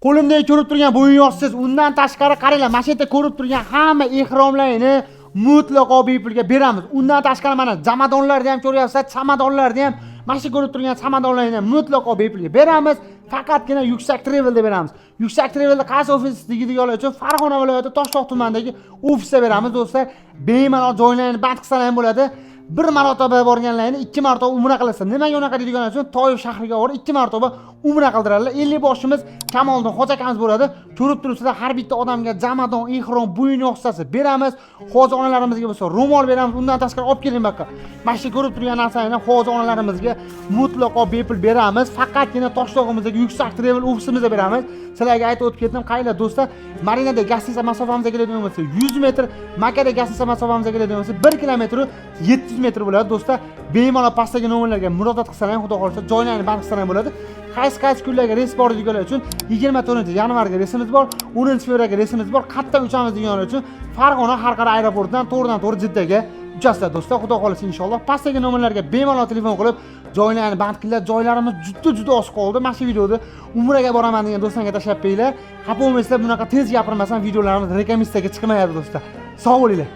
Qo'limda ko'rib turgan bo'yin yoshsiz, undan tashqari qaranglar, mana shu yerda ko'rib turgan hamma ehromlarni mutlaqo bepulga beramiz. Undan tashqari mana jamadonlarni ham ko'ryapsizlar, chamadonlarni ham, mana shu ko'rib turgan chamadonlarni ham mutlaqo bepulga beramiz. Faqatgina yuksak travelda beramiz. Yuksak travelda qaysi ofisligiga uchun Farg'ona viloyati Toshloq tumanidagi ofisda beramiz do'stlar. Bemalol joylarni band qilsalar ham bo'ladi. Bir marotaba borganlarni 2 marotaba umra qilasiz. Nimaga unaqa deydiganlar uchun Toyib shahriga borib 2 marotaba umra qildiradilar. 50 boshimiz Kamoliddin Hoji akamiz bo'ladi. Ko'rib turibsizlar, har bitta odamga jamadon, ihrom, bo'yin yoqsasi beramiz. Hoji onalarimizga bo'lsa ro'mol beramiz. Undan tashqari olib keling bakka. Mana shu ko'rib turgan narsalarni hoji onalarimizga mutlaqo bepul beramiz. Faqatgina Toshloqimizdagi yuksak travel ofisimizda beramiz. Sizlarga aytib o'tib ketdim, qaylar do'stlar, Marinada gastiniца masofamizga keladigan bo'lsa 100 metr, Makada gastiniца masofamizga keladigan bo'lsa 1 kilometr 700 metr bo'ladi do'stlar. Bemalol pastdagi nomerlarga murojaat qilsalar, xudo xolisa joylarni band qilsalar bo'ladi. Qaysi kunlarga reys bor deganlar uchun 24-yanvarga reysimiz bor, 10-fevralga reysimiz bor. Qayerdan uchamiz deganlar uchun Farg'ona xalqaro aeroportidan to'g'ridan-to'g'ri Jiddaga uchasizlar do'stlar. Xudo xolisa inshaalloh pastdagi nomerlarga bemalol telefon qilib joylarni band qilinglar. Joylarimiz juda oz qoldi. Mana shu videoda umraga boraman degan do'stlarga tashlab qo'yinglar. Xafa bo'lmaysizlar, bunaqa tez gapirmasam videolarimiz rekomendatsiyaga chiqmayadi do'stlar. Sog' bo'linglar.